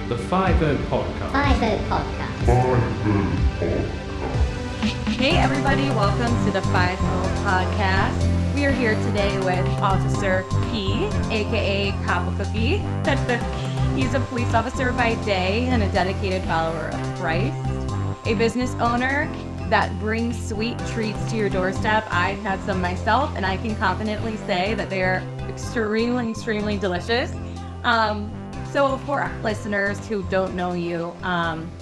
The 5-0 Podcast. 5-0 Podcast. Hey everybody, welcome to the 5-0 Podcast. We are here today with Officer P, AKA Cop Cookie. He's a police officer by day and a dedicated follower of Christ. A business owner that brings sweet treats to your doorstep. I've had some myself, and I can confidently say that they are extremely delicious. So for our listeners who don't know you,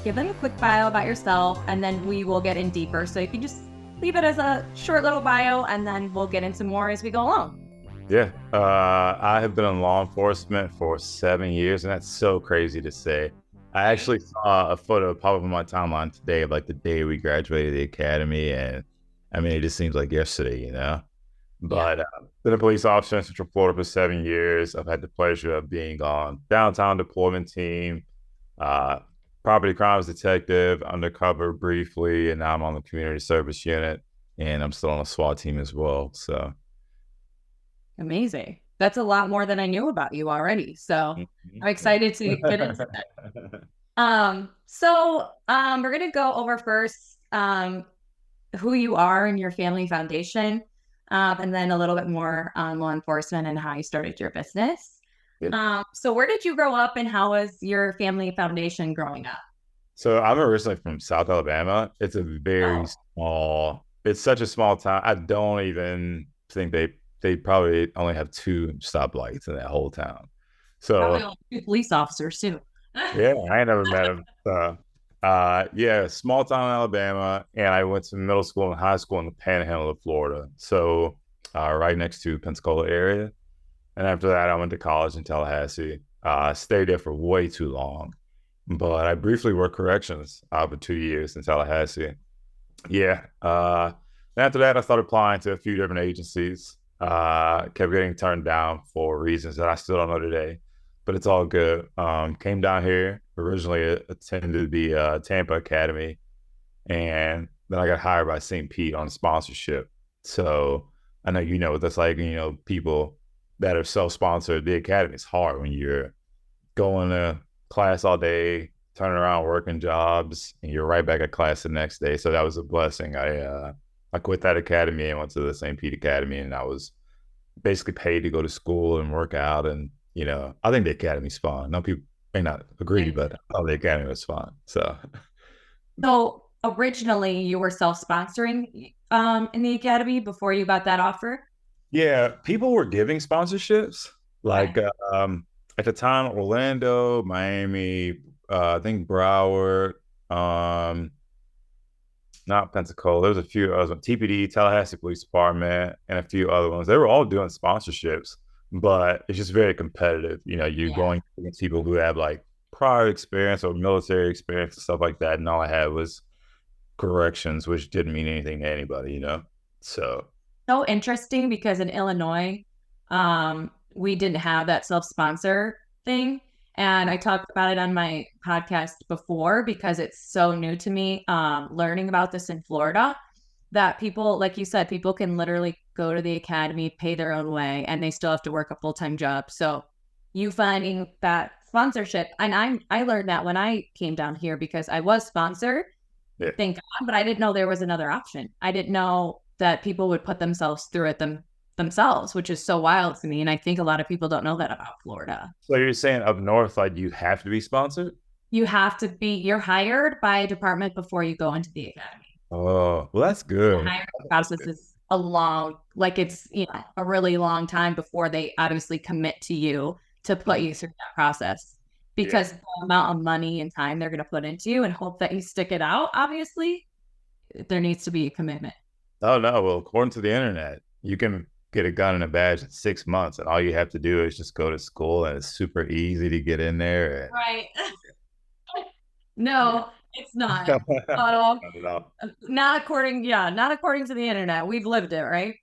give them a quick bio about yourself, and then we will get in deeper. So if you just leave it as a short little bio, and then we'll get into more as we go along. Yeah, I have been in law enforcement for 7 years, and that's so crazy to say. I actually saw a photo pop up on my timeline today of like the day we graduated the academy, and I mean, it just seems like yesterday, you know? But been a police officer in Central Florida for 7 years. I've had the pleasure of being on downtown deployment team, property crimes detective, undercover briefly, and now I'm on the community service unit, and I'm still on a SWAT team as well. So amazing. That's a lot more than I knew about you already. So I'm excited to get into that. So we're going to go over first who you are and your family foundation. And then a little bit more on law enforcement and how you started your business. So where did you grow up and how was your family foundation growing up? So I'm originally from South Alabama. It's a very small, it's such a small town. I don't even think they probably only have 2 stoplights in that whole town. So probably 2 police officers too. Yeah, I ain't never met him. Small town in Alabama, and I went to middle school and high school in the Panhandle of Florida, so right next to Pensacola area. And after that, I went to college in Tallahassee. I stayed there for way too long, but I briefly worked corrections for 2 years in Tallahassee. After that, I started applying to a few different agencies. Kept getting turned down for reasons that I still don't know today. But it's all good. Came down here, originally attended the Tampa Academy, and then I got hired by St. Pete on sponsorship. So I know you know what that's like, people that are self-sponsored. The academy is hard when you're going to class all day, turning around, working jobs, and you're right back at class the next day. So that was a blessing. I quit that academy and went to the St. Pete Academy, and I was basically paid to go to school and work out. And I think the academy's fun. No, people may not agree, but the academy was fun. So originally you were self-sponsoring in the academy before you got that offer? Yeah, people were giving sponsorships. Like at the time, Orlando, Miami, I think Broward, not Pensacola. There was a few others, TPD, Tallahassee Police Department, and a few other ones. They were all doing sponsorships. But it's just very competitive. You're going against people who have like prior experience or military experience and stuff like that. And all I had was corrections, which didn't mean anything to anybody, So interesting because in Illinois, we didn't have that self-sponsor thing. And I talked about it on my podcast before because it's so new to me, learning about this in Florida, that people, like you said, people can literally go to the academy, pay their own way, and they still have to work a full-time job. So you finding that sponsorship, and I learned that when I came down here because I was sponsored, thank God, but I didn't know there was another option. I didn't know that people would put themselves through it themselves, which is so wild to me. And I think a lot of people don't know that about Florida. So you're saying up north, like you have to be sponsored? You have to be, you're hired by a department before you go into the academy. Oh, well, that's good. The hiring process is a really long time before they obviously commit to you to put you through that process, because the amount of money and time they're going to put into you and hope that you stick it out, obviously, there needs to be a commitment. Oh, no. Well, according to the internet, you can get a gun and a badge in 6 months, and all you have to do is just go to school, and it's super easy to get in there. Right. No, it's not. Not according to the internet. We've lived it, right?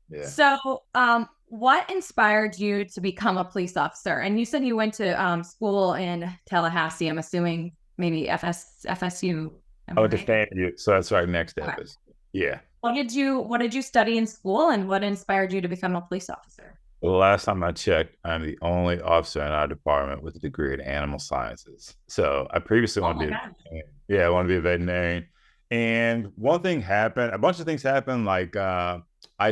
Yeah. So, what inspired you to become a police officer? And you said you went to school in Tallahassee. I'm assuming maybe FSU. Oh, to FAMU. So that's right next to FSU. Yeah. What did you study in school, and what inspired you to become a police officer? The last time I checked, I'm the only officer in our department with a degree in animal sciences. So I previously Oh wanted my to be, God. yeah, I wanted to be a veterinarian. And one thing happened, a bunch of things happened. Like I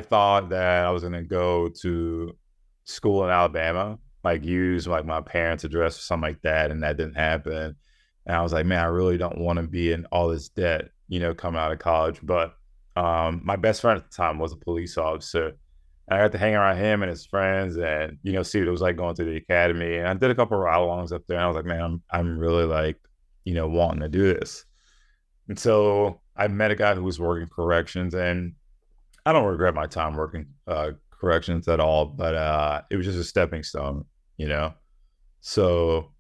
thought that I was going to go to school in Alabama, like use like my parents' address or something like that, and that didn't happen. And I was like, man, I really don't want to be in all this debt, coming out of college. But my best friend at the time was a police officer. I got to hang around him and his friends and, see what it was like going through the academy. And I did a couple of ride alongs up there. And I was like, man, I'm really like, wanting to do this. And so I met a guy who was working corrections, and I don't regret my time working corrections at all, but it was just a stepping stone, you know? So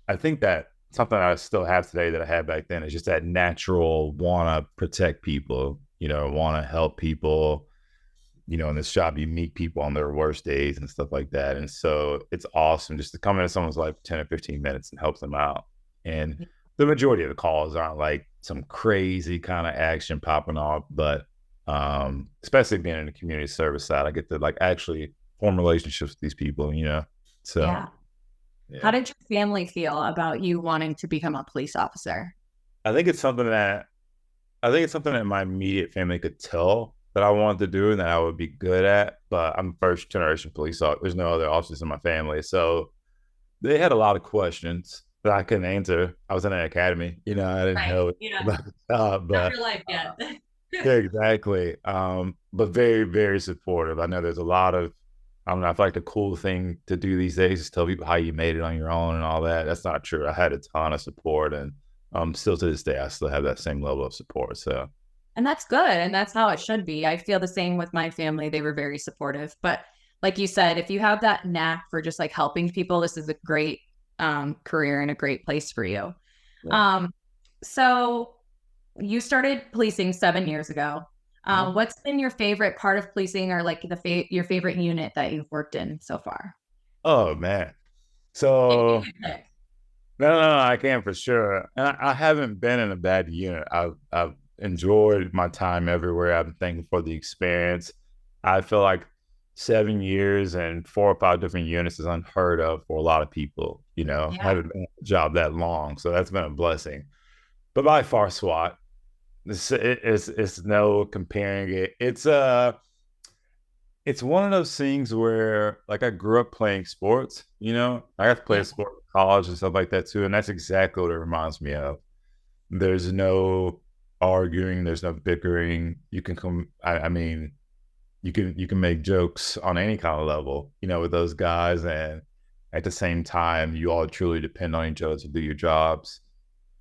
I think that something I still have today that I had back then is just that natural want to protect people, want to help people. In this job, you meet people on their worst days and stuff like that. And so it's awesome just to come into someone's life 10 or 15 minutes and help them out. And the majority of the calls aren't like some crazy kind of action popping off, but especially being in the community service side, I get to like actually form relationships with these people, So Yeah. How yeah. did your family feel about you wanting to become a police officer? I think it's something that my immediate family could tell that I wanted to do and that I would be good at. But I'm first generation police officer. There's no other officers in my family. So they had a lot of questions that I couldn't answer. I was in an academy, I didn't Right. know You know, about the job, not but your life yet. yeah, exactly. But very, very supportive. I know there's a lot of, I don't know, I feel like the cool thing to do these days is tell people how you made it on your own and all that. That's not true. I had a ton of support, and still to this day, I still have that same level of support. So And that's good. And that's how it should be. I feel the same with my family. They were very supportive. But like you said, if you have that knack for just like helping people, this is a great career and a great place for you. yeah. So you started policing 7 years ago. What's been your favorite part of policing, or like your favorite unit that you've worked in so far? Oh man. If you So could pick. no, I can for sure. And I haven't been in a bad unit. I've enjoyed my time everywhere. I'm thankful for the experience. I feel like 7 years and 4 or 5 different units is unheard of for a lot of people. Yeah. Haven't been at a job that long, so that's been a blessing. But by far, SWAT, it's no comparing it. It's one of those things where like I grew up playing sports, I got to play Yeah. a sport in college and stuff like that too. And that's exactly what it reminds me of. There's no arguing, there's no bickering. You can come, I mean, you can make jokes on any kind of level, with those guys. And at the same time, you all truly depend on each other to do your jobs.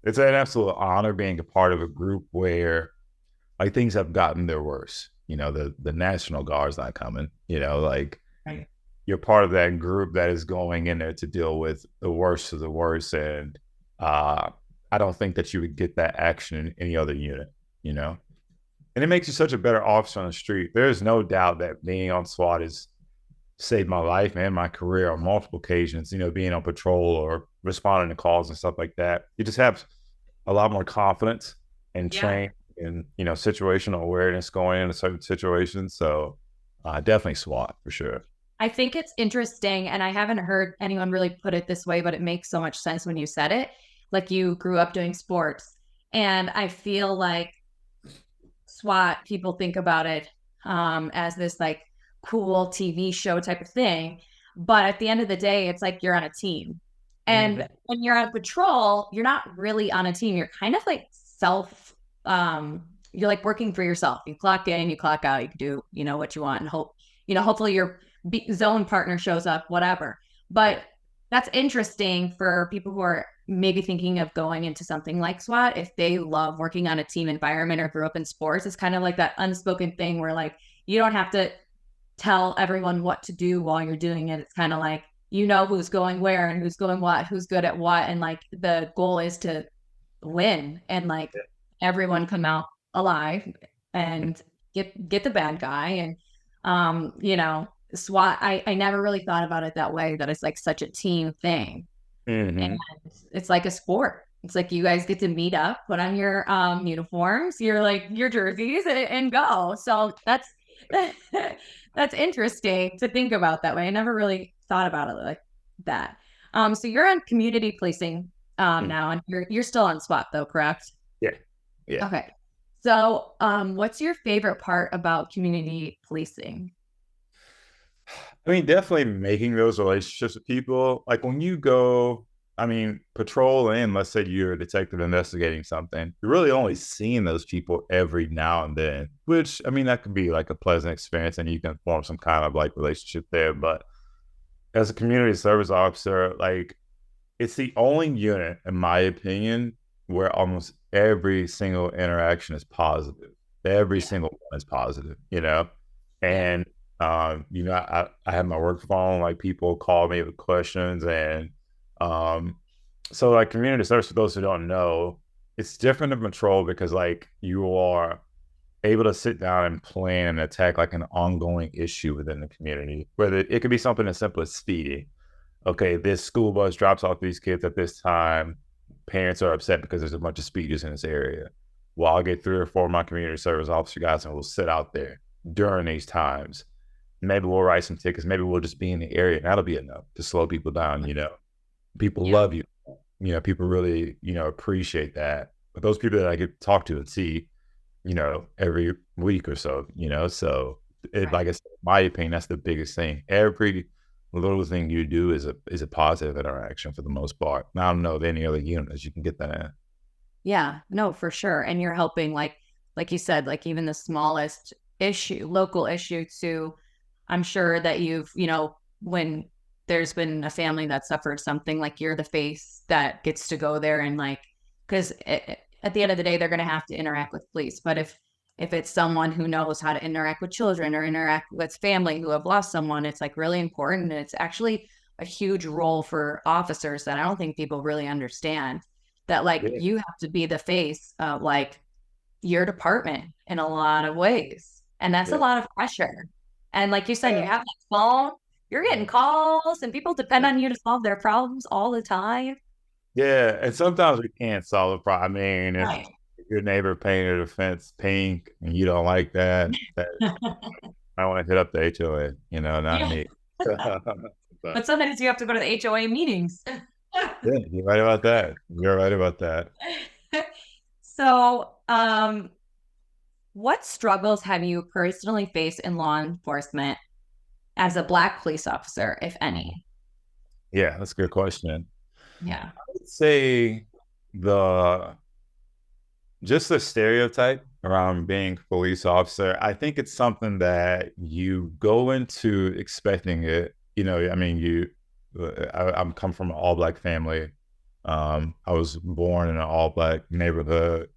It's an absolute honor being a part of a group where like things have gotten their worse. The National Guard's not coming, like Right. you're part of that group that is going in there to deal with the worst of the worst. And I don't think that you would get that action in any other unit, and it makes you such a better officer on the street. There's no doubt that being on SWAT has saved my life and my career on multiple occasions, being on patrol or responding to calls and stuff like that. You just have a lot more confidence and Yeah. train and, situational awareness going into certain situations. So definitely SWAT for sure. I think it's interesting, and I haven't heard anyone really put it this way, but it makes so much sense when you said it. Like you grew up doing sports, and I feel like SWAT, people think about it as this like cool TV show type of thing. But at the end of the day, it's like you're on a team. And when you're on patrol, you're not really on a team. You're kind of like you're like working for yourself. You clock in, you clock out, you can do, what you want and hope, hopefully your zone partner shows up, whatever. But that's interesting for people who are maybe thinking of going into something like SWAT. If they love working on a team environment or grew up in sports, it's kind of like that unspoken thing where like you don't have to tell everyone what to do while you're doing it. It's kind of like who's going where and who's going what, who's good at what, and like the goal is to win and like everyone come out alive and get the bad guy. And SWAT, I never really thought about it that way, that it's like such a team thing. And it's like a sport. It's like you guys get to meet up, put on your uniforms, your jerseys, and go. So That's interesting to think about that way. I never really thought about it like that. So you're on community policing now, and you're still on SWAT though, correct? Yeah. Yeah. Okay. So what's your favorite part about community policing? I mean, definitely making those relationships with people. Like when you go, I mean, patrol in, let's say you're a detective investigating something, you're really only seeing those people every now and then, which, I mean, that could be like a pleasant experience and you can form some kind of like relationship there. But as a community service officer, like it's the only unit, in my opinion, where almost every single interaction is positive. Every single one is positive, you know? And, I have my work phone, like people call me with questions. And so, like, community service, for those who don't know, it's different than patrol because, like, you are able to sit down and plan and attack like an ongoing issue within the community, whether it could be something as simple as speeding. Okay, this school bus drops off these kids at this time. Parents are upset because there's a bunch of speeders in this area. Well, I'll get 3 or 4 of my community service officer guys and we'll sit out there during these times. Maybe we'll write some tickets. Maybe we'll just be in the area and that'll be enough to slow people down. People love you. People really, appreciate that. But those people that I get to talk to and see, every week or so, so like I said, in my opinion, that's the biggest thing. Every little thing you do is a positive interaction for the most part. Now, I don't know of any other units you can get that in. Yeah, no, for sure. And you're helping like you said, like even the smallest issue, local issue to, I'm sure that you've, when there's been a family that suffered something, like you're the face that gets to go there and like, because at the end of the day, they're going to have to interact with police. But if it's someone who knows how to interact with children or interact with family who have lost someone, it's like really important. And it's actually a huge role for officers that I don't think people really understand, that like you have to be the face of like your department in a lot of ways. And that's a lot of pressure. And like you said, you have that phone, you're getting calls and people depend on you to solve their problems all the time. Yeah, and sometimes we can't solve the problem. I mean, if your neighbor painted a fence pink and you don't like that, I want to hit up the HOA, not me. But sometimes you have to go to the HOA meetings. Yeah, you're right about that. You're right about that. So, what struggles have you personally faced in law enforcement as a Black police officer, if any? Yeah, that's a good question. Yeah. I would say just the stereotype around being a police officer, I think it's something that you go into expecting it. I mean, I'm come from an all-Black family. I was born in an all-Black neighborhood,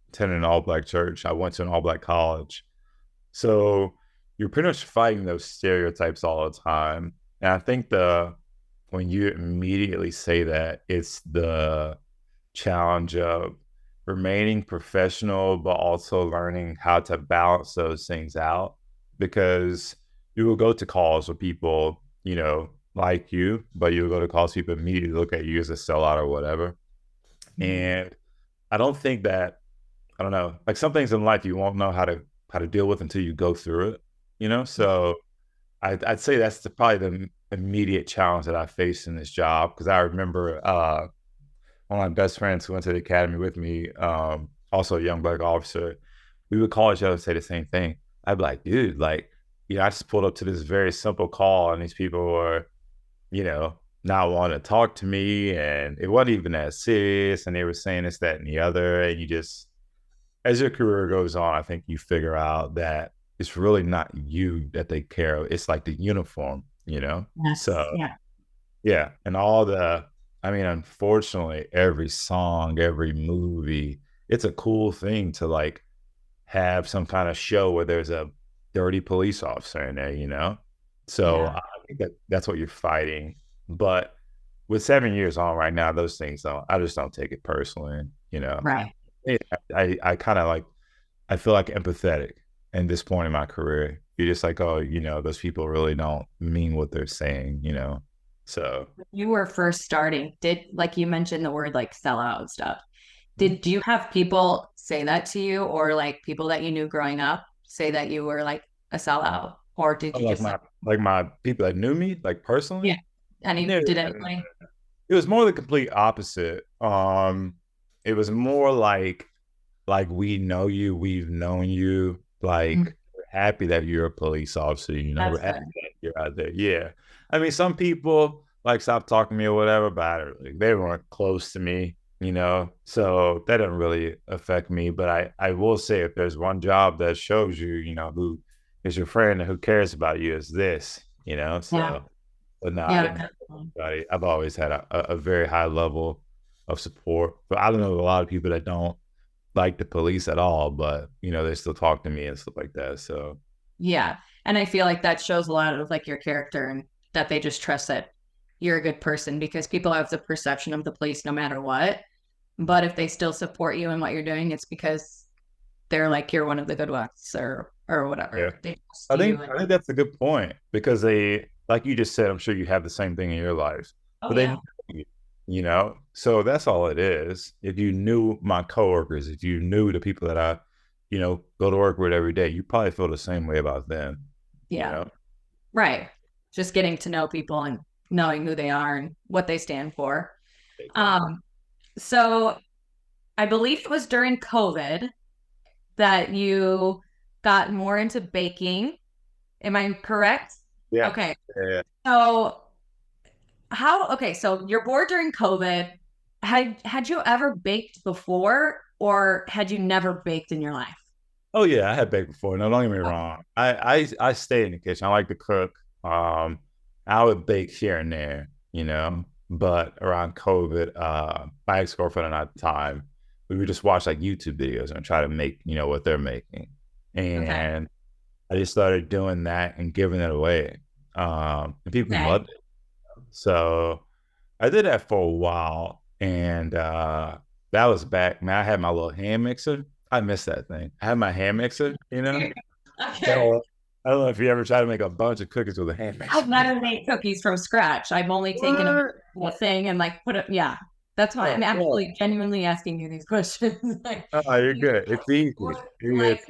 attended an all-Black church. I went to an all-Black college. So you're pretty much fighting those stereotypes all the time. And I think when you immediately say that, it's the challenge of remaining professional, but also learning how to balance those things out, because you will go to calls with people, like you, but you'll go to calls, people immediately look at you as a sellout or whatever. And I don't think that, I don't know, like some things in life you won't know how to deal with until you go through it, so I'd say that's probably the immediate challenge that I faced in this job. Because I remember one of my best friends who went to the academy with me, also a young Black officer, we would call each other and say the same thing. I'd be like, dude, like, I just pulled up to this very simple call and these people were, not wanting to talk to me, and it wasn't even that serious, and they were saying this, that, and the other. And you just, as your career goes on, I think you figure out that it's really not you that they care of. It's like the uniform, Yes. So yeah. And unfortunately, every song, every movie, it's a cool thing to like have some kind of show where there's a dirty police officer in there. So I think that's what you're fighting. But with 7 years on right now, those things I just don't take it personally, Right. I kind of like, I feel like empathetic at this point in my career. You're just like, oh, those people really don't mean what they're saying, So When you were first starting, like you mentioned the word like sellout and stuff. Did you have people say that to you, or like people that you knew growing up say that you were like a sellout, or did you Like just my people that knew me, like personally. yeah? Any No, did anybody? it was more the complete opposite. It was more like we know you, we've known you, Mm, like we're happy that you're a police officer, we're that's happy good. that you're out there. Yeah. I mean, some people like stopped talking to me or whatever, but like, they weren't close to me, so that didn't really affect me. But I will say, if there's one job that shows you, who is your friend and who cares about you, is this, Yeah, so. But no, I yeah, didn't have definitely. anybody. I've always had a very high level of support. But I don't know a lot of people that don't like the police at all, but they still talk to me and stuff like that. So Yeah, and I feel like that shows a lot of like your character and that they just trust that you're a good person because people have the perception of the police no matter what. But if they still support you in what you're doing, it's because they're like you're one of the good ones or yeah, whatever. They trust I you think and I think that's a good point because they, like you just said, I'm sure you have the same thing in your life, oh but they yeah. know you. So that's all it is. If you knew my coworkers, if you knew the people that I, go to work with every day, you probably feel the same way about them. You Yeah. know. Right. Just getting to know people and knowing who they are and what they stand for. Exactly. Um, so I believe it was during COVID that you got more into baking. Am I correct? Yeah. Okay. Yeah. So okay, so you're bored during COVID. Had you ever baked before or had you never baked in your life? Oh yeah, I had baked before. No, don't get me wrong. I stay in the kitchen. I like to cook. I would bake here and there, But around COVID, my ex girlfriend and I at the time, we would just watch like YouTube videos and try to make, what they're making. Okay. And I just started doing that and giving it away. And people Okay. loved it. So I did that for a while, and that was back. Man, I had my little hand mixer. I miss that thing. I had my hand mixer. Okay. So I don't know if you ever tried to make a bunch of cookies with a hand mixer. I've never made cookies from scratch. I've only taken What? a thing and like put it. Yeah, that's why I'm Oh, oh, actually genuinely asking you these questions. Like, oh, you're good. It's easy. like,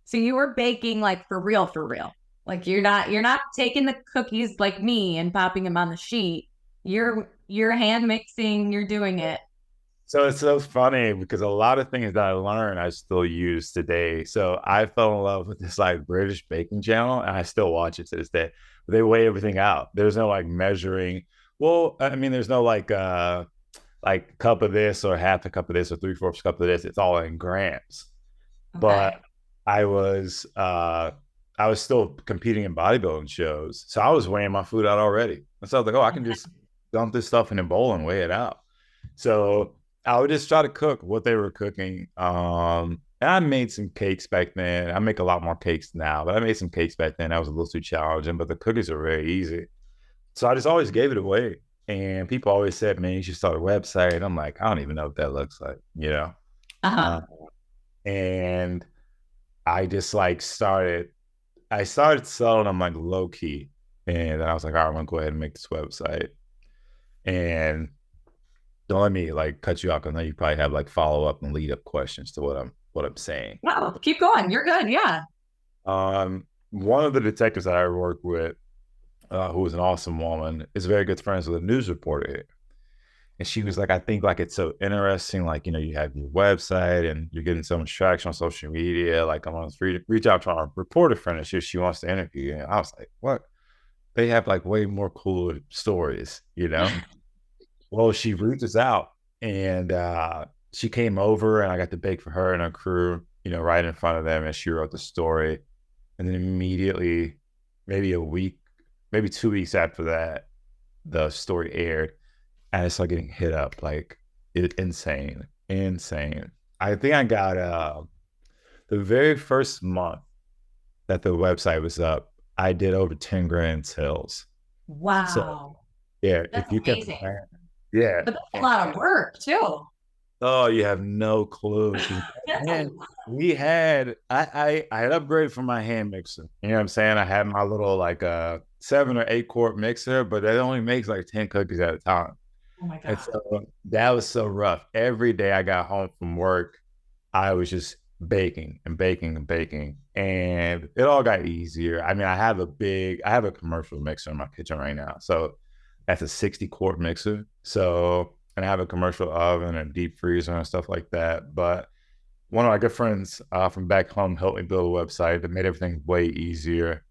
so you were baking like for real, for real. Like you're not taking the cookies like me and popping them on the sheet. You're hand mixing. You're doing it. So it's so funny because a lot of things that I learned I still use today. So I fell in love with this like British baking channel, and I still watch it to this day. They weigh everything out. There's no like measuring. Well, I mean, there's no like cup of this or half a cup of this or three-fourths cup of this. It's all in grams. But Okay. I was uh I was still competing in bodybuilding shows. So I was weighing my food out already. And so I was like, oh, I can just dump this stuff in a bowl and weigh it out. So I would just try to cook what they were cooking. And I made some cakes back then. I make a lot more cakes now, but I made some cakes back then. That was a little too challenging, but the cookies are very easy. So I just always gave it away. And people always said, man, you should start a website. I'm like, I don't even know what that looks like. Uh-huh. Uh, and I just like I started selling them like low key. And then I was like, all right, I'm gonna go ahead and make this website. And don't let me like cut you off because I know you probably have like follow up and lead up questions to what I'm saying. No, keep going. You're good. Yeah. One of the detectives that I work with, who was an awesome woman, is very good friends with a news reporter here. And she was like, I think like it's so interesting, like, you have your website and you're getting so much traction on social media. Like, I'm gonna reach out to our reporter friend and she wants to interview you. And I was like, what? They have like way more cooler stories. Well, she reaches out and she came over and I got to bake for her and her crew, right in front of them. And she wrote the story. And then immediately, maybe a week, maybe 2 weeks after that, the story aired and I started getting hit up like insane, insane. I think I got the very first month that the website was up, I did over 10 grand sales. So Wow. yeah, That's if you can amazing. plan, yeah. But that's a lot of work too. Oh, you have no clue. That's a Man, we had I had upgraded from my hand mixer. You know what I'm saying? I had my little like 7 or 8 quart mixer, but it only makes like 10 cookies at a time. oh my And God. so that was so rough. Every day I got home from work, I was just baking and baking and baking, and it all got easier. I mean, I have a commercial mixer in my kitchen right now, so that's a 60 quart mixer. So, and I have a commercial oven and deep freezer and stuff like that. But one of my good friends from back home helped me build a website that made everything way easier.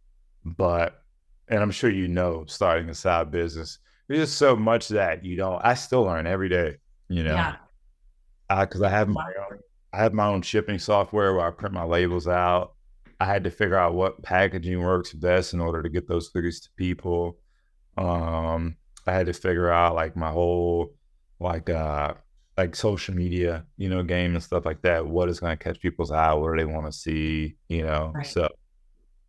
But, and I'm sure starting a side business, there's just so much that I still learn every day, Yeah. because I have my own shipping software where I print my labels out. I had to figure out what packaging works best in order to get those cookies to people. I had to figure out like my whole like social media, game and stuff like that. What is going to catch people's eye? What do they want to see? Right. So,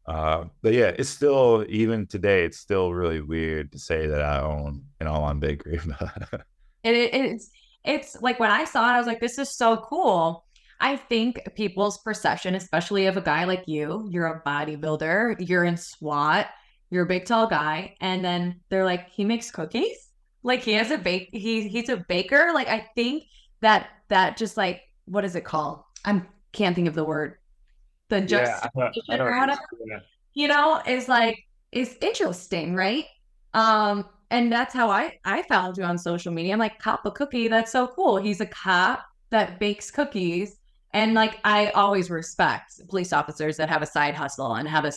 but yeah, it's still, even today, it's still really weird to say that I own an online bakery. It's like when I saw it, I was like, this is so cool. I think people's perception, especially of a guy like you're a bodybuilder, you're in SWAT, you're a big tall guy, and then they're like, he makes cookies? Like he has he's a baker? Like I think that just like, what is it called? I can't think of the word. The juxtaposition or whatever, is like is interesting, right? And that's how I found you on social media. I'm like, Cop a cookie, that's so cool. He's a cop that bakes cookies. And like I always respect police officers that have a side hustle and have a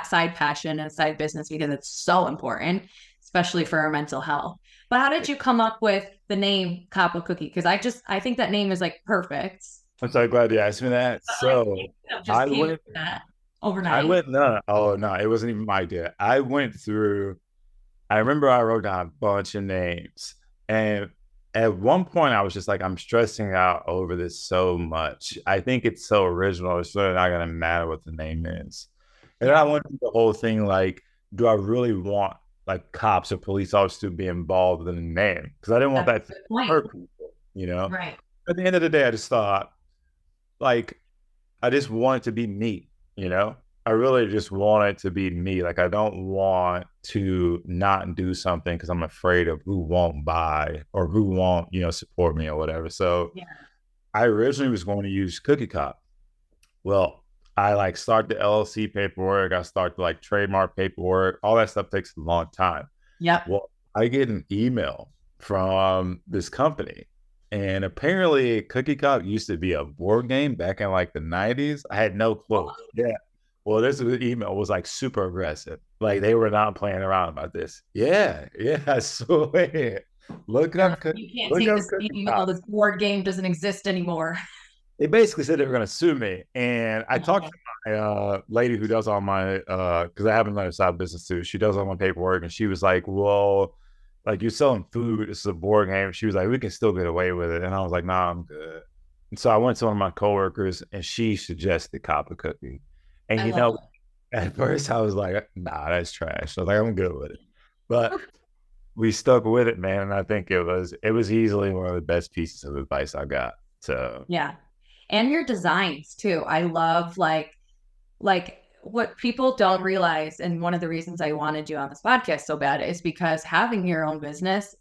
side passion and side business, because it's so important, especially for our mental health. But how did you come up with the name Cop a Cookie? Because I think that name is like perfect. I'm so glad you asked me that. So Just came with that overnight. no, it wasn't even my idea. I remember I wrote down a bunch of names, and at one point I was just like, I'm stressing out over this so much. I think it's so original. It's really not going to matter what the name is. And then I went through the whole thing, like, do I really want like cops or police officers to be involved in the name? Because I didn't want that to hurt people, Right. At the end of the day, I just thought, like, I just want it to be me. I really just want it to be me. Like, I don't want to not do something because I'm afraid of who won't buy or who won't, support me or whatever. So I originally was going to use Cookie Cop. Well, I like start the LLC paperwork. I start the like trademark paperwork. All that stuff takes a long time. Yep. Well, I get an email from this company, and apparently Cookie Cop used to be a board game back in like the 90s. I had no clue. Yeah. Well, this email was like super aggressive. Like they were not playing around about this. Yeah. I swear. Look up. You can't take this even though this board game doesn't exist anymore. They basically said they were going to sue me. And I talked to my lady who does all my, because I have another side business too. She does all my paperwork. And she was like, well, like you're selling food. This is a board game. She was like, we can still get away with it. And I was like, nah, I'm good. And so I went to one of my coworkers and she suggested Cop a Cookie. And at first I was like, nah, that's trash. I was like, I'm good with it. But we stuck with it, man. And I think it was easily one of the best pieces of advice I got. So yeah. And your designs too. I love like what people don't realize, and one of the reasons I wanted you on this podcast so bad is because having your own business,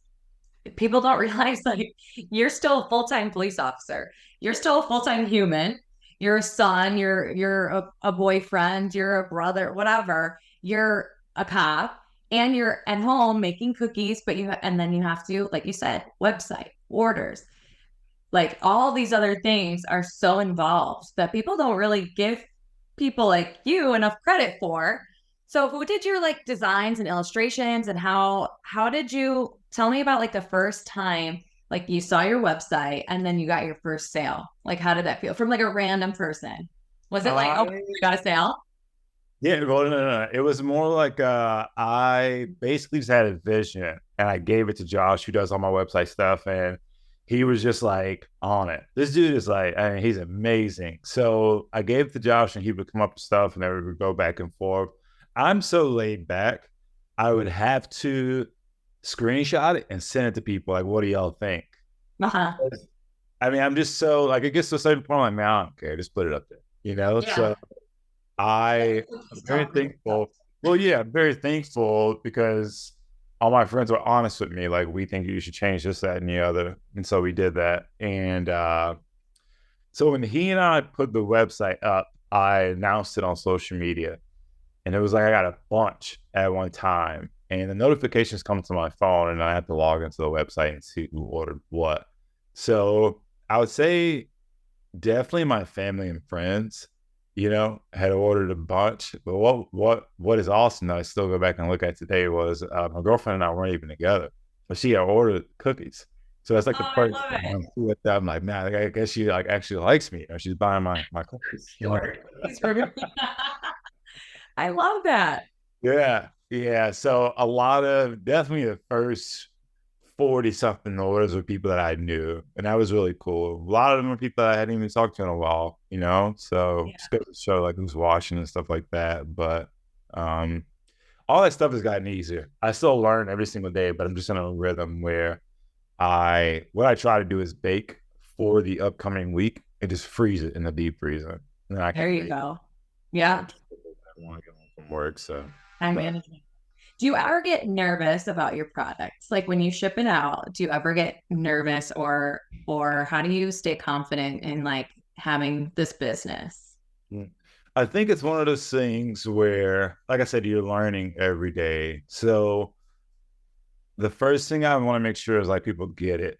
people don't realize like you're still a full-time police officer. You're still a full-time human. You're a son, you're a boyfriend, you're a brother, whatever. You're a cop, and you're at home making cookies, and then you have to, like you said, website, orders. Like all these other things are so involved that people don't really give people like you enough credit for. So who did your like designs and illustrations, and how did you tell me about like the first time like you saw your website and then you got your first sale? Like how did that feel from like a random person? Was it like, oh, you got a sale? Yeah, well, no. It was more like I basically just had a vision and I gave it to Josh, who does all my website stuff, and he was just like on it. This dude is like, I mean, he's amazing. So I gave it to Josh and he would come up with stuff and then we would go back and forth. I'm so laid back. I would have to screenshot it and send it to people. Like, what do y'all think? Uh-huh. I mean, I'm just so like, it gets to a certain point, like, man, I don't care. Just put it up there, Yeah. So I'm very thankful. Well, yeah, I'm very thankful because all my friends were honest with me. Like, we think you should change this, that, and the other. And so we did that. And So when he and I put the website up, I announced it on social media, and it was like I got a bunch at one time, and the notifications come to my phone, and I have to log into the website and see who ordered what. So I would say definitely my family and friends, had ordered a bunch. But what is awesome that I still go back and look at today was my girlfriend and I weren't even together, but she had ordered cookies. So that's like the Oh, I first love time it. I'm cool with that. I'm like, man, I guess she like actually likes me. She's buying my cookies. Sure. I love that. Yeah, yeah. So a lot of definitely the first 40 something orders were people that I knew, and that was really cool. A lot of them were people that I hadn't even talked to in a while, So Yeah. just goes to show like who's watching and stuff like that. But um, all that stuff has gotten easier. I still learn every single day, but I'm just in a rhythm where what I try to do is bake for the upcoming week and just freeze it in the deep freezer, and then I can There you bake go. Yeah. I want to get home from work. So, Time but management. Do you ever get nervous about your products? Like when you ship it out, do you ever get nervous or how do you stay confident in like having this business? mm, I think it's one of those things where, like I said, you're learning every day. So the first thing I want to make sure is like people get it.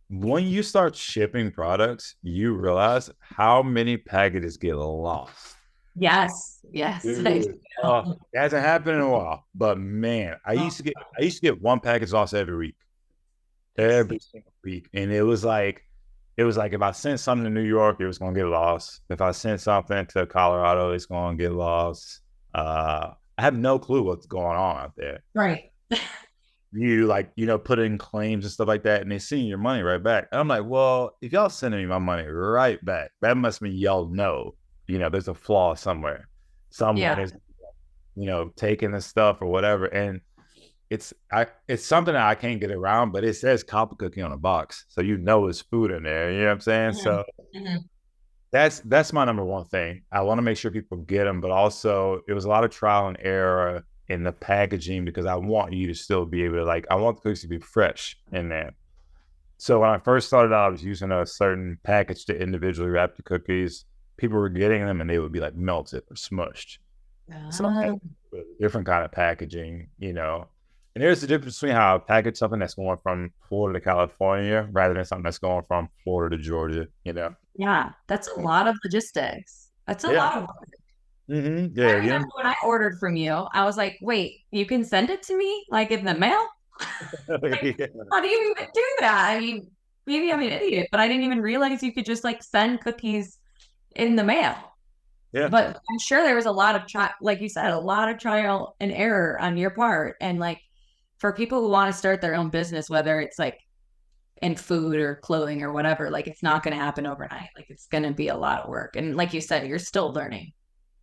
When you start shipping products, you realize how many packages get lost. Yes. Yes. Dude, it hasn't happened in a while, but man, I used to get one package lost every single week, and it was like if I sent something to New York, it was gonna get lost. If I sent something to Colorado, it's gonna get lost. I have no clue what's going on out there. Right. You like, put in claims and stuff like that, and they send your money right back. And I'm like, well, if y'all sending me my money right back, that must mean y'all know, there's a flaw somewhere. Someone Yeah. is, taking the stuff or whatever. And it's something that I can't get around, but it says copper cookie on the box. So it's food in there. You know what I'm saying? Mhm. So Mhm. that's my number one thing. I want to make sure people get them, but also it was a lot of trial and error in the packaging because I want you to still be able to I want the cookies to be fresh in there. So when I first started out, I was using a certain package to individually wrap the cookies. People were getting them and they would be like melted or smushed. So I Ah, with a different kind of packaging. And there's the difference between how I package something that's going from Florida to California rather than something that's going from Florida to Georgia. yeah, that's a lot of logistics. That's a Yeah. lot of work. I Yeah. remember when I ordered from you, I was like, wait, you can send it to me like in the mail? Like, Yeah. how do you even do that? I mean, maybe I'm an idiot, but I didn't even realize you could just like send cookies in the mail. Yeah. But I'm sure there was a lot of like you said, a lot of trial and error on your part. And like for people who want to start their own business, whether it's like in food or clothing or whatever, like it's not going to happen overnight. Like it's going to be a lot of work. And like you said, you're still learning.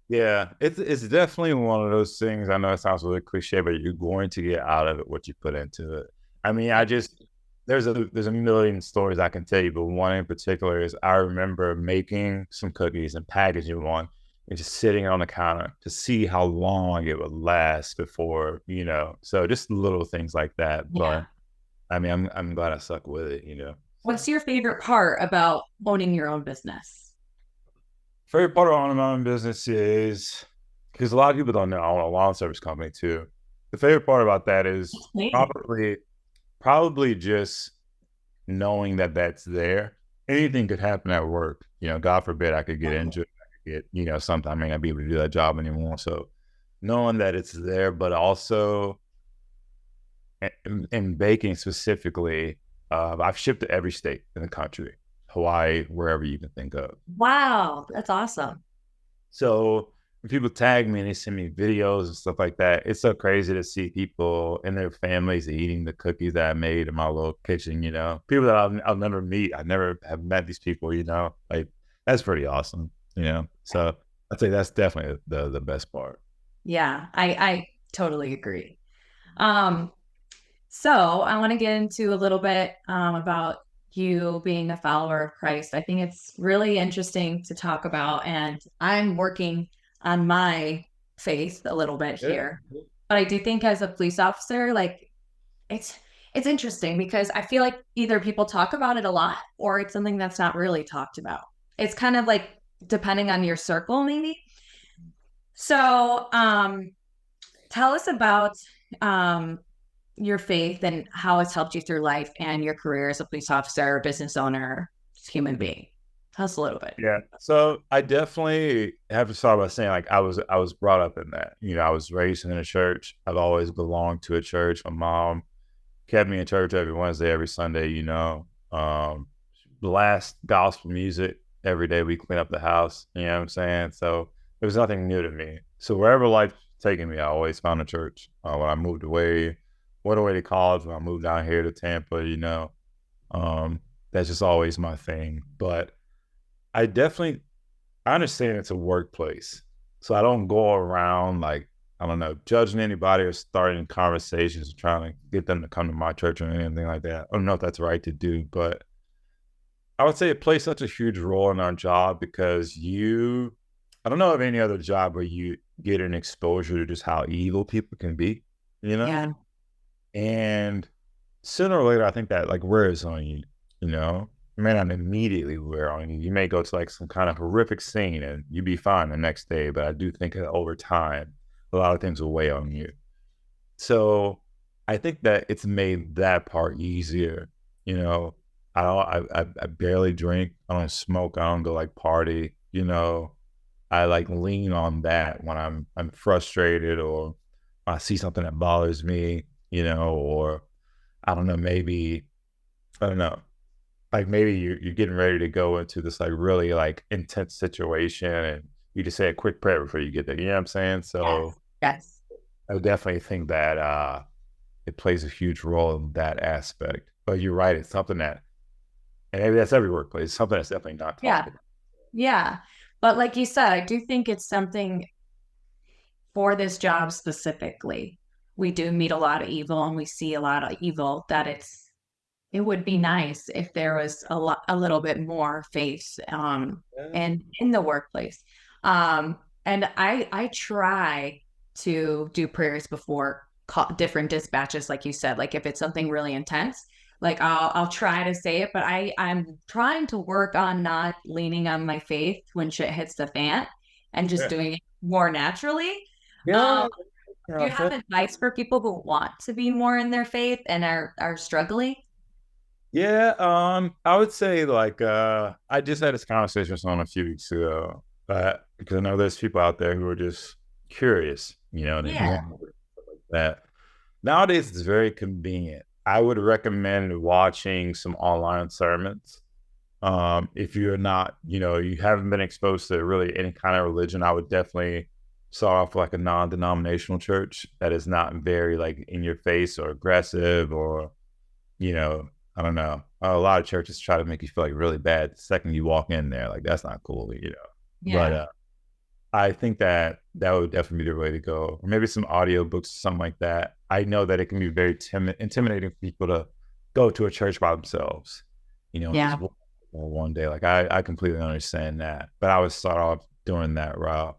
Yeah, it's definitely one of those things. I know it sounds really cliche, but you're going to get out of it what you put into it. I mean, there's a million stories I can tell you, but one in particular is I remember making some cookies and packaging one and just sitting on the counter to see how long it would last before. So just little things like that. Yeah. But I mean, I'm glad I stuck with it. What's your favorite part about owning your own business? Favorite part of owning my own business is because a lot of people don't know I own a lawn service company too. The favorite part about that is Me. probably just knowing that that's there. Anything could happen at work. God forbid I could get injured. I could get, something I may not be able to do that job anymore. So knowing that it's there, but also in baking specifically, I've shipped to every state in the country, Hawaii, wherever you can think of. Wow, that's awesome. So when people tag me and they send me videos and stuff like that, it's so crazy to see people and their families eating the cookies that I made in my little kitchen. People that I'll never meet. I never have met these people. Like that's pretty awesome. So I'd say that's definitely the best part. Yeah, I totally agree. Um, so I want to get into a little bit about you being a follower of Christ. I think it's really interesting to talk about, and I'm working on my faith a little bit here. But I do think as a police officer, like it's it's interesting because I feel like either people talk about it a lot or it's something that's not really talked about. it's kind of like depending on your circle, maybe. So, tell us about your faith and how it's helped you through life and your career as a police officer, business owner, human being. Tell us a little bit. Yeah. So I definitely have to start by saying, like, I was brought up in that. I was raised in a church. I've always belonged to a church. My mom kept me in church every Wednesday, every Sunday, blast gospel music every day. We clean up the house, you know what I'm saying? So it was nothing new to me. So wherever life taken me, I always found a church. When I went away to college, when I moved down here to Tampa, that's just always my thing. But I understand it's a workplace. So I don't go around like, I don't know, judging anybody or starting conversations or trying to get them to come to my church or anything like that. I don't know if that's right to do, but I would say it plays such a huge role in our job because I don't know of any other job where you get an exposure to just how evil people can be, Yeah. And sooner or later, I think that like wears on you, It may not immediately wear on you. You may go to like some kind of horrific scene and you'd be fine the next day. But I do think that over time, a lot of things will weigh on you. So I think that it's made that part easier. I barely drink. I don't smoke. I don't go like party. I like lean on that when I'm frustrated or I see something that bothers me, or I don't know, maybe, I don't know, like maybe you're getting ready to go into this like really like intense situation and you just say a quick prayer before you get there. You know what I'm saying? So Yes. I would definitely think that it plays a huge role in that aspect. But you're right, it's something that, and maybe that's every workplace, something that's definitely not talked about. Yeah. But like you said, I do think it's something for this job specifically. We do meet a lot of evil and we see a lot of evil that it would be nice if there was a little bit more faith and in the workplace. And I try to do prayers before different dispatches, like you said, like if it's something really intense, like I'll try to say it, but I'm trying to work on not leaning on my faith when shit hits the fan and just doing it more naturally. Yeah. Do you have advice for people who want to be more in their faith and are struggling? Yeah, I would say like I just had this conversation with someone a few weeks ago, because I know there's people out there who are just curious, they Yeah. want that. Nowadays, it's very convenient. I would recommend watching some online sermons. If you're not, you haven't been exposed to really any kind of religion, I would definitely start off with like a non-denominational church that is not very like in your face or aggressive or, I don't know. A lot of churches try to make you feel like really bad the second you walk in there. Like that's not cool, Yeah. But I think that would definitely be the way to go. Or maybe some audiobooks, something like that. I know that it can be very intimidating for people to go to a church by themselves, Yeah. just one day. Like I completely understand that. But I would start off doing that route.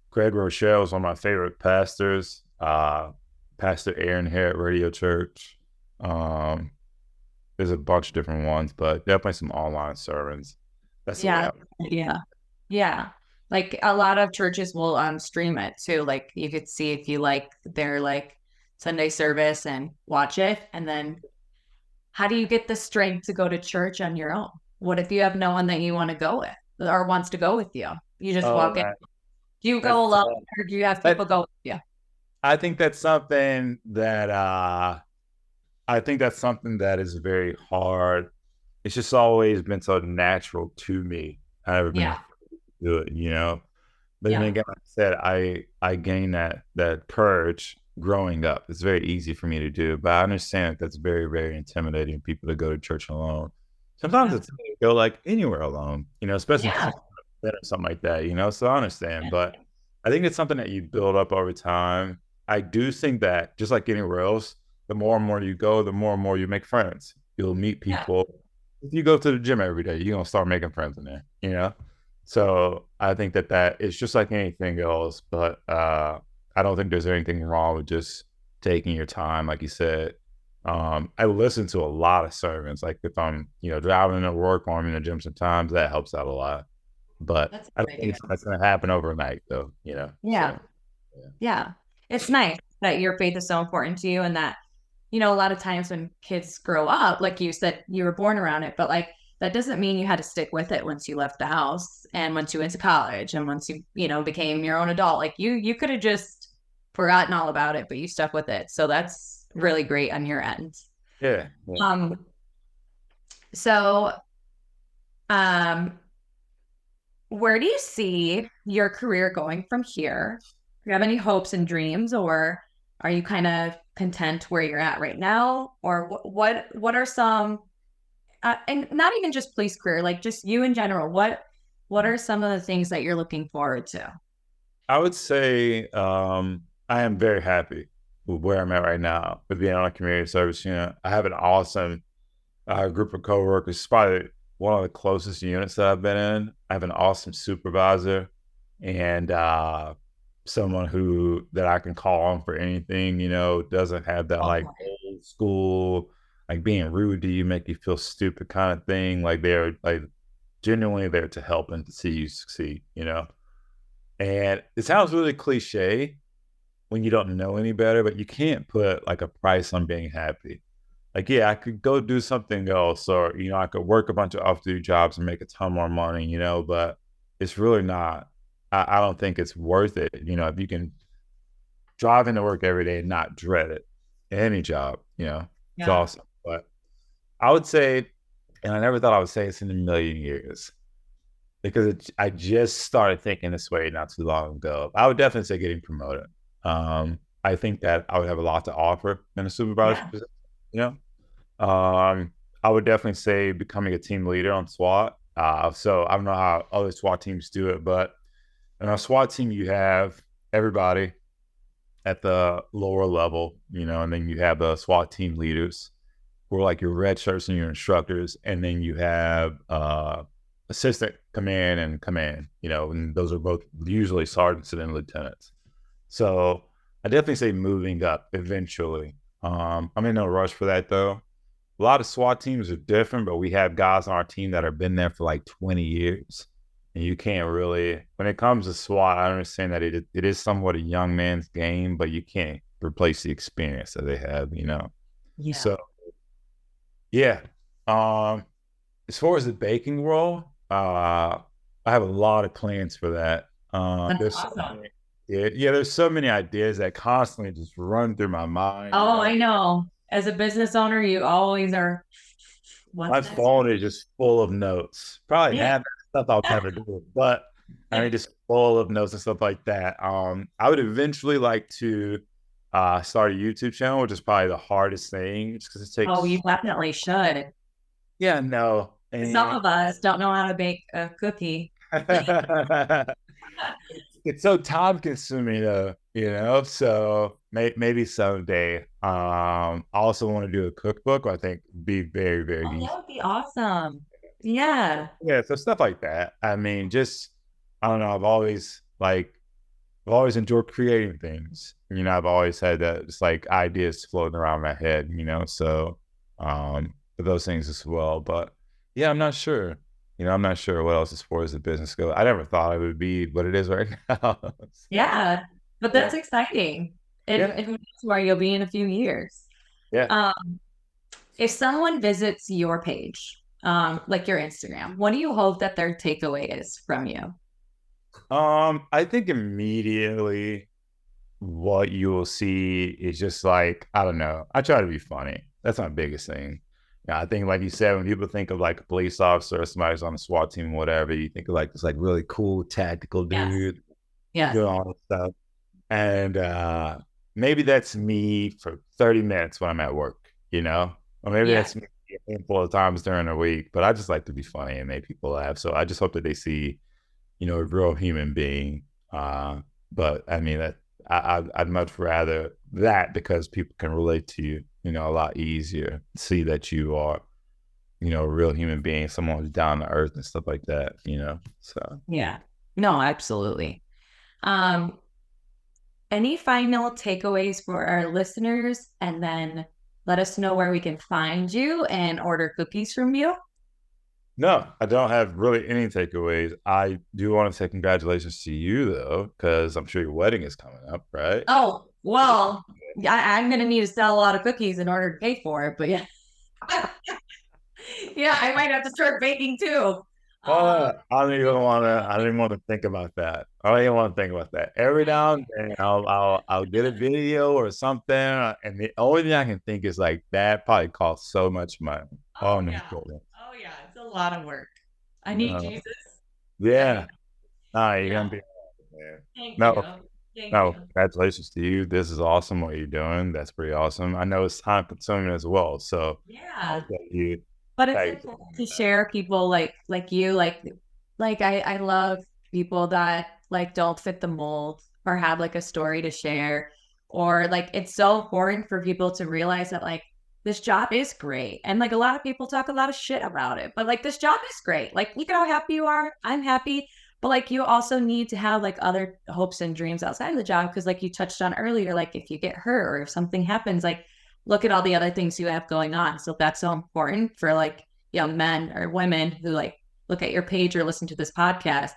Greg Rochelle is one of my favorite pastors. Pastor Aaron here at Radio Church. There's a bunch of different ones, but definitely some online sermons. That's Yeah. Like a lot of churches will stream it too. Like you could see if you like their like Sunday service and watch it. And then how do you get the strength to go to church on your own? What if you have no one that you want to go with or wants to go with you? You just walk in. Do you go alone or do you have people go with you? I think that's something that is very hard. It's just always been so natural to me. I never been able to do it, But then again, like I said, I gained that courage growing up. It's very easy for me to do, but I understand that's very, very intimidating for people to go to church alone. Sometimes it's go like anywhere alone, especially or something like that, So I understand, but I think it's something that you build up over time. I do think that just like anywhere else, the more and more you go, the more and more you make friends. You'll meet people. If you go to the gym every day, you're gonna start making friends in there, So I think that it's just like anything else, but I don't think there's anything wrong with just taking your time, like you said, I listen to a lot of sermons. Like if I'm, driving to work or I'm in the gym sometimes, that helps out a lot. But That's a I good don't think idea. that's going to happen overnight, though. Yeah. So yeah. Yeah. It's nice that your faith is so important to you and that, a lot of times when kids grow up, like you said, you were born around it, but like that doesn't mean you had to stick with it once you left the house and once you went to college and once you, became your own adult. Like you could have just forgotten all about it, but you stuck with it. So that's really great on your end. Yeah. Yeah. Um, so um where do you see your career going from here? Do you have any hopes and dreams, or are you kind of content where you're at right now? Or what are some and not even just police career, like just you in general? What are some of the things that you're looking forward to? I would say I am very happy with where I'm at right now with being on a community service unit. I have an awesome group of coworkers. It's probably one of the closest units that I've been in. I have an awesome supervisor and someone who that I can call on for anything. Doesn't have that like old school like being rude to you, make you feel stupid kind of thing. Like they're like genuinely there to help and to see you succeed. And it sounds really cliche when you don't know any better, but you can't put like a price on being happy. Like, yeah, I could go do something else, or I could work a bunch of off-duty jobs and make a ton more money, but it's really not. I don't think it's worth it. If you can drive into work every day and not dread it, any job, it's Yeah. awesome. But I would say, and I never thought I would say this in a million years, because I just started thinking this way not too long ago. I would definitely say getting promoted. I think that I would have a lot to offer in a supervisor position. You know, I would definitely say becoming a team leader on SWAT. So I don't know how other SWAT teams do it, but in our SWAT team, you have everybody at the lower level, and then you have the SWAT team leaders who are like your red shirts and your instructors, and then you have assistant command and command, and those are both usually sergeants and lieutenants. So I definitely say moving up eventually. I'm in no rush for that though. A lot of SWAT teams are different, but we have guys on our team that have been there for like 20 years. And you can't really, when it comes to SWAT, I understand that it is somewhat a young man's game, but you can't replace the experience that they have. Yeah. So, yeah. As far as the baking role, I have a lot of plans for that. That's There's awesome. there's so many ideas that constantly just run through my mind. Oh, I know. As a business owner, you always are. My What's next? phone is just full of notes. Probably Yeah. half that stuff I'll never do, but I mean, just full of notes and stuff like that. I would eventually like to start a YouTube channel, which is probably the hardest thing, just because it Oh, takes. you definitely should. Yeah, no, Some and of us don't know how to bake a cookie. it's so time consuming though. So maybe someday. I also want to do a cookbook. I think would be very, very Oh, that useful. would be awesome. Yeah. Yeah, so stuff like that. I mean, just I don't know. I've always enjoyed creating things. I've always had that just like ideas floating around my head. So for those things as well. But yeah, I'm not sure. I'm not sure what else as far as the business goes. I never thought it would be what it is right now. Yeah. But that's exciting. And, Yeah, and who knows where you'll be in a few years. yeah. If someone visits your page, like your Instagram, what do you hope that their takeaway is from you? I think immediately what you will see is just like, I don't know. I try to be funny. That's my biggest thing. Yeah, I think, like you said, when people think of like a police officer or somebody who's on a SWAT team or whatever, you think of like this like really cool tactical Yes. dude Yes. doing all this stuff. And maybe that's me for 30 minutes when I'm at work. Or maybe Yeah. that's me a handful of times during the week. But I just like to be funny and make people laugh. So I just hope that they see a real human being. But I mean, I'd much rather that because people can relate to you, a lot easier. See that you are, a real human being, someone who's down to earth and stuff like that. So Yeah. No, absolutely. Um, any final takeaways for our listeners? And then let us know where we can find you and order cookies from you. No, I don't have really any takeaways. I do want to say congratulations to you though, because I'm sure your wedding is coming up, right? Oh, well, I'm going to need to sell a lot of cookies in order to pay for it, but yeah. Yeah, I might have to start baking too. I don't even want to. I don't even want to think about that. I don't even want to think about that. Every now and then, I'll get a video or something, and the only thing I can think is like that probably costs so much money. Oh my yeah. goodness. Oh yeah, it's a lot of work. I need Jesus. Yeah. No, you're Yeah. gonna be. Man. Thank No, you. Thank no. you. Congratulations to you. This is awesome. What you're doing. That's pretty awesome. I know it's time consuming as well. So Yeah. you. But it's Hey, important to share people like you, like I love people that like don't fit the mold or have like a story to share, or like it's so important for people to realize that like this job is great. And like a lot of people talk a lot of shit about it, but like this job is great. Like look at how happy you are. I'm happy. But like you also need to have like other hopes and dreams outside of the job, because like you touched on earlier, like if you get hurt or if something happens, like look at all the other things you have going on. So that's so important for like young men or women who like look at your page or listen to this podcast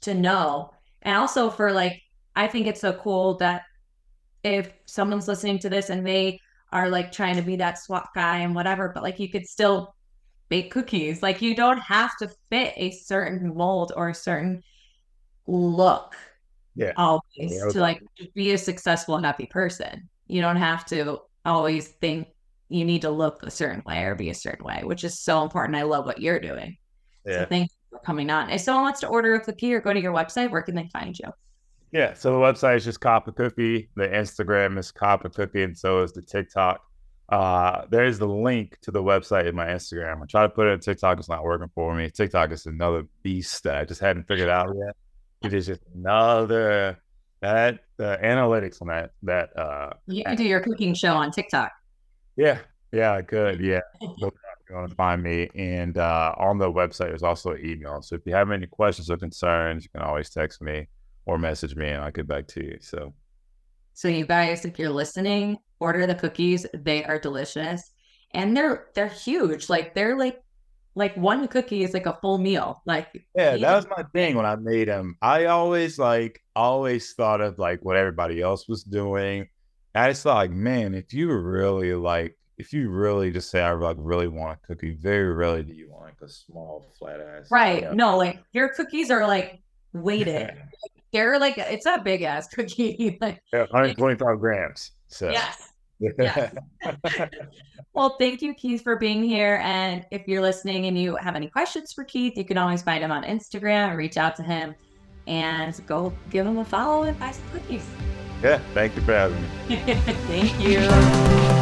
to know. And also for like, I think it's so cool that if someone's listening to this and they are like trying to be that SWAT guy and whatever, but like you could still bake cookies. Like you don't have to fit a certain mold or a certain look yeah. always to like be a successful, happy person. You don't have to always think you need to look a certain way or be a certain way, which is so important. I love what you're doing. Yeah. So thank you for coming on. If someone wants to order a cookie or go to your website, where can they find you? Yeah. So the website is just Cop a Cookie. The Instagram is Cop a Cookie, and so is the TikTok. There's the link to the website in my Instagram. I try to put it in TikTok. It's not working for me. TikTok is another beast that I just hadn't figured out yet. It is just another the analytics on that. You can do your cooking show on TikTok. Yeah, good. Yeah. You're going to find me. And on the website, there's also an email. So if you have any questions or concerns, you can always text me or message me and I'll get back to you. So you guys, if you're listening, order the cookies. They are delicious. And they're huge. Like they're like one cookie is like a full meal. Like yeah, that was my thing when I made them. I always thought of like what everybody else was doing. I just thought like, man, if you really just say I like really want a cookie, very rarely do you want like a small flat ass. right. You know? No, like your cookies are like weighted. They're like it's a big ass cookie. Like, 125 grams. So yes. Yes. Well, thank you, Keith, for being here. And if you're listening and you have any questions for Keith, you can always find him on Instagram or reach out to him and go give him a follow and buy some cookies. Yeah, thank you for having me. Thank you.